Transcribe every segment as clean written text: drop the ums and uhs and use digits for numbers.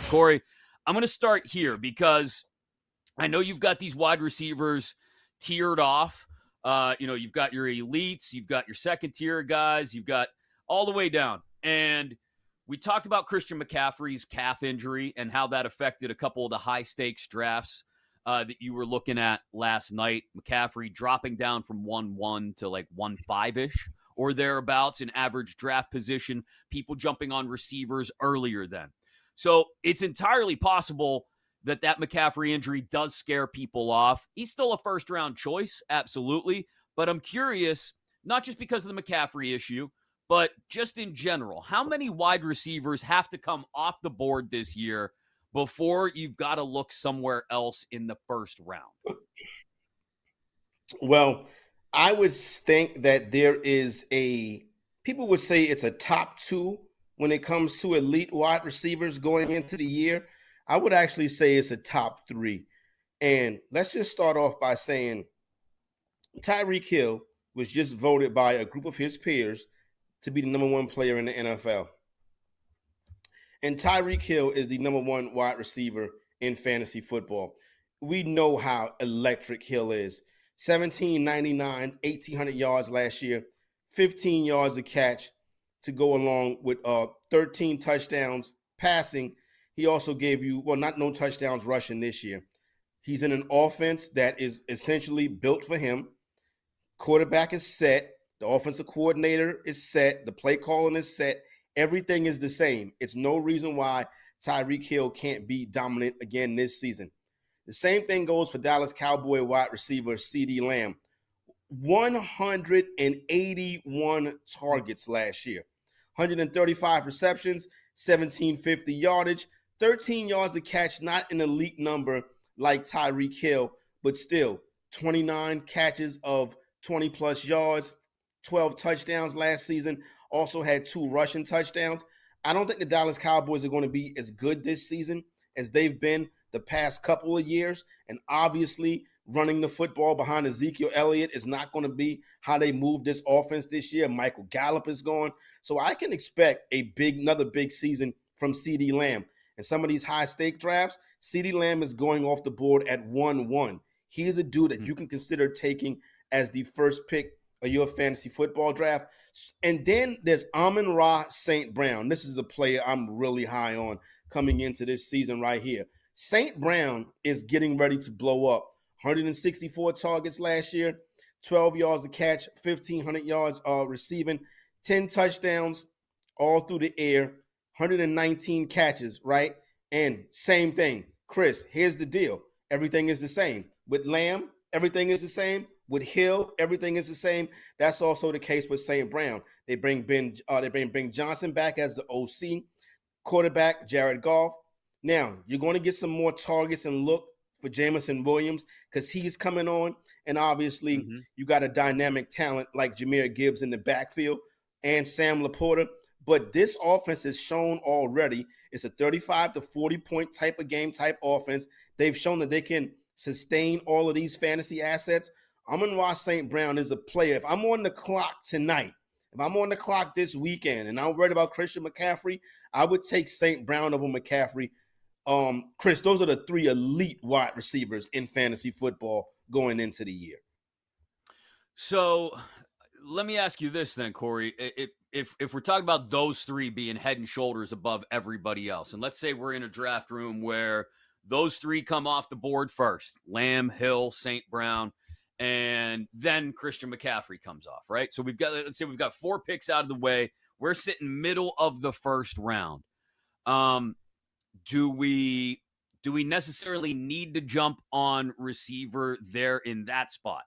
Corey, I'm going to start here because I know you've got these wide receivers tiered off. You've got your elites, you've got your second tier guys, you've got all the way down. And we talked about Christian McCaffrey's calf injury and how that affected a couple of the high stakes drafts that you were looking at last night. McCaffrey dropping down from 1-1 to like 1-5-ish or thereabouts in average draft position, people jumping on receivers earlier then. So it's entirely possible that McCaffrey injury does scare people off. He's still a first-round choice, absolutely. But I'm curious, not just because of the McCaffrey issue, but just in general, how many wide receivers have to come off the board this year before you've got to look somewhere else in the first round? Well, I would think that people would say it's a top 2 when it comes to elite wide receivers going into the year. I would actually say it's a top 3. And let's just start off by saying Tyreek Hill was just voted by a group of his peers to be the number 1 player in the NFL. And Tyreek Hill is the number 1 wide receiver in fantasy football. We know how electric Hill is. 1799, 1,800 yards last year, 15 yards a catch to go along with 13 touchdowns passing. He also gave you, no touchdowns rushing this year. He's in an offense that is essentially built for him. Quarterback is set. The offensive coordinator is set. The play calling is set. Everything is the same. It's no reason why Tyreek Hill can't be dominant again this season. The same thing goes for Dallas Cowboy wide receiver CeeDee Lamb. 181 targets last year. 135 receptions, 1,750 yardage, 13 yards a catch, not an elite number like Tyreek Hill, but still 29 catches of 20-plus yards, 12 touchdowns last season, also had 2 rushing touchdowns. I don't think the Dallas Cowboys are going to be as good this season as they've been the past couple of years, and obviously running the football behind Ezekiel Elliott is not going to be how they move this offense this year. Michael Gallup is gone. So I can expect another big season from CeeDee Lamb. And some of these high-stake drafts, CeeDee Lamb is going off the board at 1-1. He is a dude that you can consider taking as the first pick of your fantasy football draft. And then there's Amon-Ra St. Brown. This is a player I'm really high on coming into this season right here. St. Brown is getting ready to blow up. 164 targets last year, 12 yards a catch, 1,500 yards receiving, 10 touchdowns all through the air, 119 catches, right? And same thing. Chris, here's the deal. Everything is the same. With Lamb, everything is the same. With Hill, everything is the same. That's also the case with St. Brown. They bring Ben Johnson back as the OC, quarterback Jared Goff. Now, you're going to get some more targets and look for Jameson Williams because he's coming on. And obviously, you got a dynamic talent like Jahmyr Gibbs in the backfield and Sam Laporta. But this offense has shown already it's a 35 to 40-point type of game type offense. They've shown that they can sustain all of these fantasy assets. Amon-Ra St. Brown is a player. If I'm on the clock tonight, if I'm on the clock this weekend and I'm worried about Christian McCaffrey, I would take St. Brown over McCaffrey. Chris, those are the 3 elite wide receivers in fantasy football going into the year. So let me ask you this then, Corey. If we're talking about those 3 being head and shoulders above everybody else, and let's say we're in a draft room where those 3 come off the board first, Lamb, Hill, St. Brown, and then Christian McCaffrey comes off, right? So let's say we've got 4 picks out of the way. We're sitting middle of the first round. Do we necessarily need to jump on receiver there in that spot?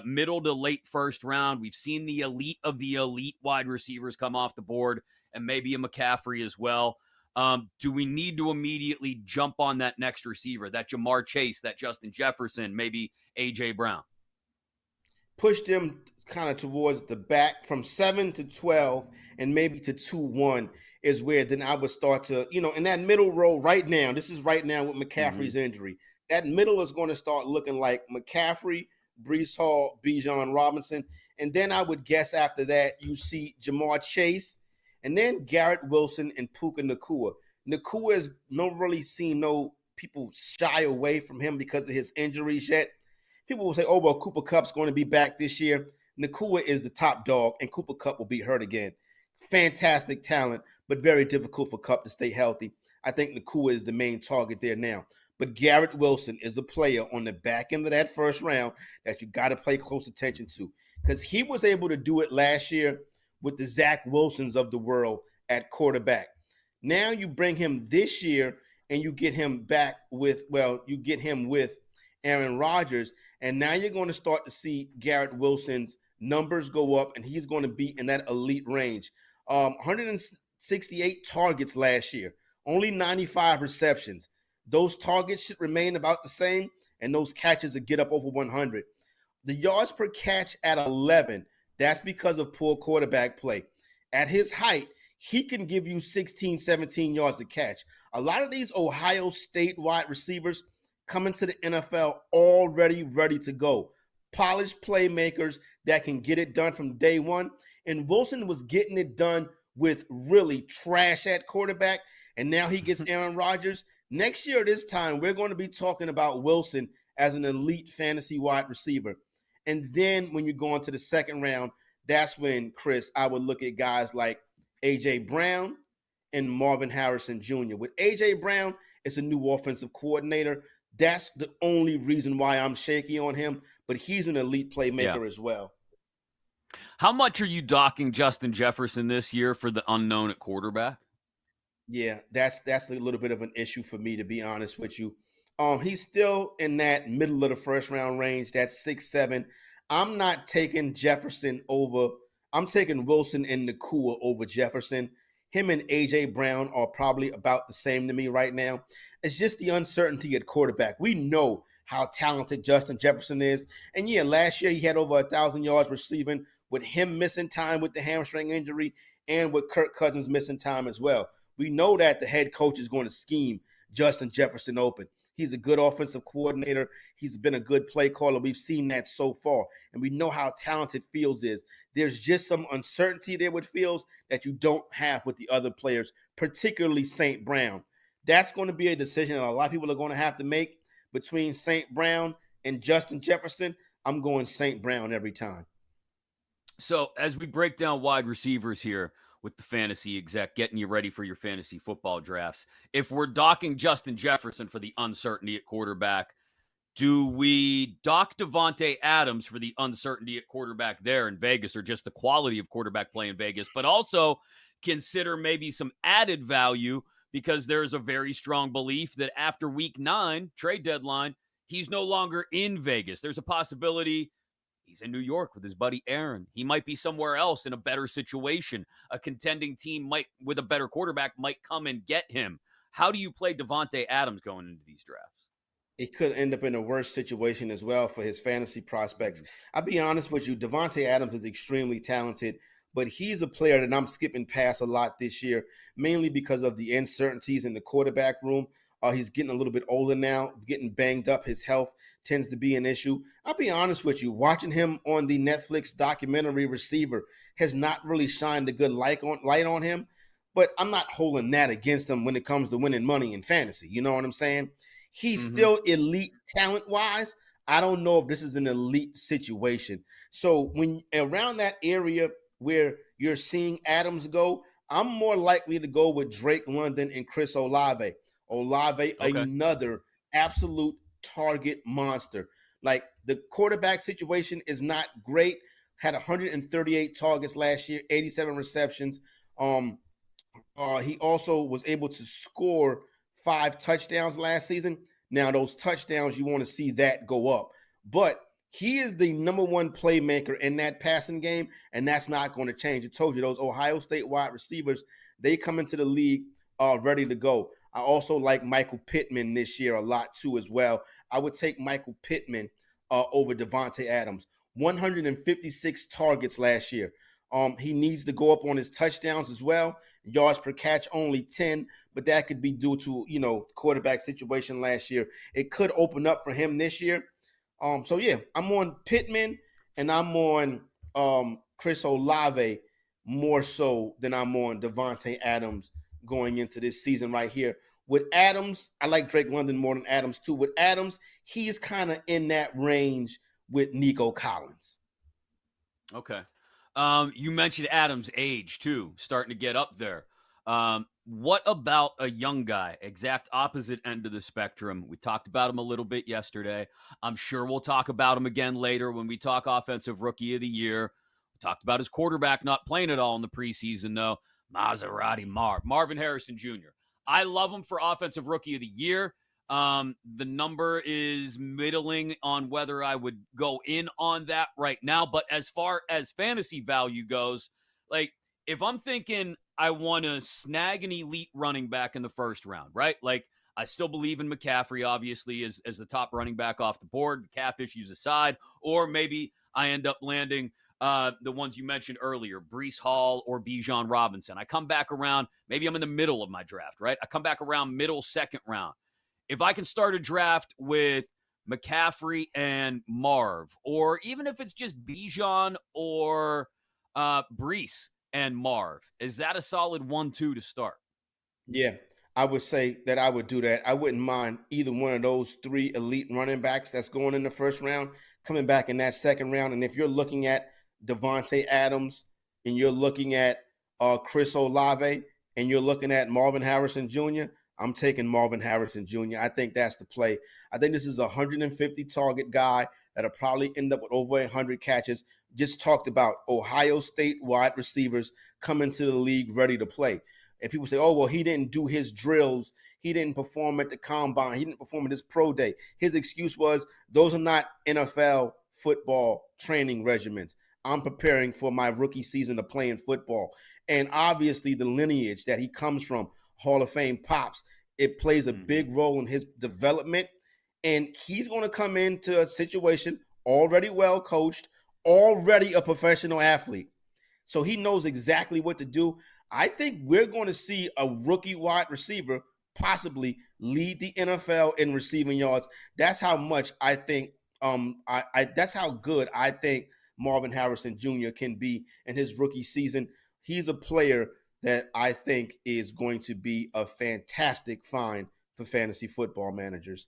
Middle to late first round, we've seen the elite of the elite wide receivers come off the board, and maybe a McCaffrey as well. Do we need to immediately jump on that next receiver, that Jamar Chase, that Justin Jefferson, maybe A.J. Brown? Push them kind of towards the back from 7 to 12 and maybe to 2-1 is where then I would start to, in that middle row right now, this is right now with McCaffrey's injury, that middle is going to start looking like McCaffrey, Breece Hall, Bijan Robinson. And then I would guess after that, you see Jamar Chase and then Garrett Wilson and Puka Nacua. Nakua has no really seen no people shy away from him because of his injuries yet. People will say, oh, well, Cooper Kupp's going to be back this year. Nakua is the top dog, and Cooper Kupp will be hurt again. Fantastic talent, but very difficult for Kupp to stay healthy. I think Nakua is the main target there now. But Garrett Wilson is a player on the back end of that first round that you got to pay close attention to, because he was able to do it last year with the Zach Wilsons of the world at quarterback. Now you bring him this year and you get him back with, you get him with Aaron Rodgers, and now you're going to start to see Garrett Wilson's numbers go up, and he's going to be in that elite range. 168 targets last year, only 95 receptions. Those targets should remain about the same, and those catches will get up over 100. The yards per catch at 11, that's because of poor quarterback play. At his height, he can give you 16, 17 yards to catch. A lot of these Ohio State wide receivers come into the NFL already ready to go. Polished playmakers that can get it done from day one. And Wilson was getting it done with really trash at quarterback, and now he gets Aaron Rodgers. Next year at this time, we're going to be talking about Wilson as an elite fantasy wide receiver. And then when you go into the second round, that's when, Chris, I would look at guys like A.J. Brown and Marvin Harrison Jr. With A.J. Brown, it's a new offensive coordinator. That's the only reason why I'm shaky on him, but he's an elite playmaker as well. How much are you docking Justin Jefferson this year for the unknown at quarterback? Yeah, that's a little bit of an issue for me, to be honest with you. He's still in that middle of the first round range. That's 6'7". I'm not taking Jefferson over. I'm taking Wilson and Nakua over Jefferson. Him and A.J. Brown are probably about the same to me right now. It's just the uncertainty at quarterback. We know how talented Justin Jefferson is. And yeah, last year he had over 1,000 yards receiving with him missing time with the hamstring injury and with Kirk Cousins missing time as well. We know that the head coach is going to scheme Justin Jefferson open. He's a good offensive coordinator. He's been a good play caller. We've seen that so far. And we know how talented Fields is. There's just some uncertainty there with Fields that you don't have with the other players, particularly St. Brown. That's going to be a decision that a lot of people are going to have to make between St. Brown and Justin Jefferson. I'm going St. Brown every time. So as we break down wide receivers here with the fantasy exec, getting you ready for your fantasy football drafts, if we're docking Justin Jefferson for the uncertainty at quarterback, do we dock Devonte Adams for the uncertainty at quarterback there in Vegas, or just the quality of quarterback play in Vegas, but also consider maybe some added value because there's a very strong belief that after week 9, trade deadline, he's no longer in Vegas. There's a possibility he's in New York with his buddy Aaron. He might be somewhere else in a better situation. A contending team might, with a better quarterback, might come and get him. How do you play Devonte Adams going into these drafts? It could end up in a worse situation as well for his fantasy prospects. I'll be honest with you, Devonte Adams is extremely talented, but he's a player that I'm skipping past a lot this year, mainly because of the uncertainties in the quarterback room. He's getting a little bit older now, getting banged up. His health tends to be an issue. I'll be honest with you, watching him on the Netflix documentary Receiver has not really shined a good light on him, but I'm not holding that against him when it comes to winning money in fantasy. You know what I'm saying? He's still elite talent-wise. I don't know if this is an elite situation. So when around that area where you're seeing Adams go, I'm more likely to go with Drake London and Chris Olave. Olave, another absolute target monster. Like, the quarterback situation is not great. Had 138 targets last year, 87 receptions. He also was able to score 5 touchdowns last season. Now, those touchdowns, you want to see that go up. But he is the number one playmaker in that passing game, and that's not going to change. I told you, those Ohio State wide receivers, they come into the league ready to go. I also like Michael Pittman this year a lot too as well. I would take Michael Pittman over Devonte Adams. 156 targets last year. He needs to go up on his touchdowns as well. Yards per catch only 10, but that could be due to, quarterback situation last year. It could open up for him this year. So yeah, I'm on Pittman and I'm on Chris Olave more so than I'm on Devonte Adams going into this season right here. With Adams, I like Drake London more than Adams too. With Adams, he's kind of in that range with Nico Collins. Okay. You mentioned Adams' age too, starting to get up there. What about a young guy, exact opposite end of the spectrum? We talked about him a little bit yesterday. I'm sure we'll talk about him again later when we talk Offensive Rookie of the Year. We talked about his quarterback not playing at all in the preseason, though. Marvin Harrison Jr. I love him for Offensive Rookie of the Year. The number is middling on whether I would go in on that right now. But as far as fantasy value goes, like if I'm thinking I want to snag an elite running back in the first round, right? Like I still believe in McCaffrey, obviously, as the top running back off the board, calf issues aside, or maybe I end up landing the ones you mentioned earlier, Breece Hall or Bijan Robinson. I come back around, maybe I'm in the middle of my draft, right? I come back around middle second round. If I can start a draft with McCaffrey and Marv, or even if it's just Bijan or Breece and Marv, is that a solid 1-2 to start? Yeah, I would say that I would do that. I wouldn't mind either one of those three elite running backs that's going in the first round coming back in that second round. And if you're looking at Devonte Adams and you're looking at Chris Olave and you're looking at Marvin Harrison Jr., I'm taking Marvin Harrison Jr. I think that's the play. I think this is a 150 target guy that'll probably end up with over 100 catches. Just talked about Ohio State wide receivers coming to the league ready to play. And people say, oh, well, he didn't do his drills. He didn't perform at the combine. He didn't perform at his pro day. His excuse was, those are not NFL football training regimens. I'm preparing for my rookie season of playing football. And obviously the lineage that he comes from, Hall of Fame pops, it plays a big role in his development. And he's going to come into a situation already well coached, already a professional athlete. So he knows exactly what to do. I think we're going to see a rookie wide receiver possibly lead the NFL in receiving yards. That's how much I think. That's how good I think Marvin Harrison Jr. can be in his rookie season. He's a player that I think is going to be a fantastic find for fantasy football managers.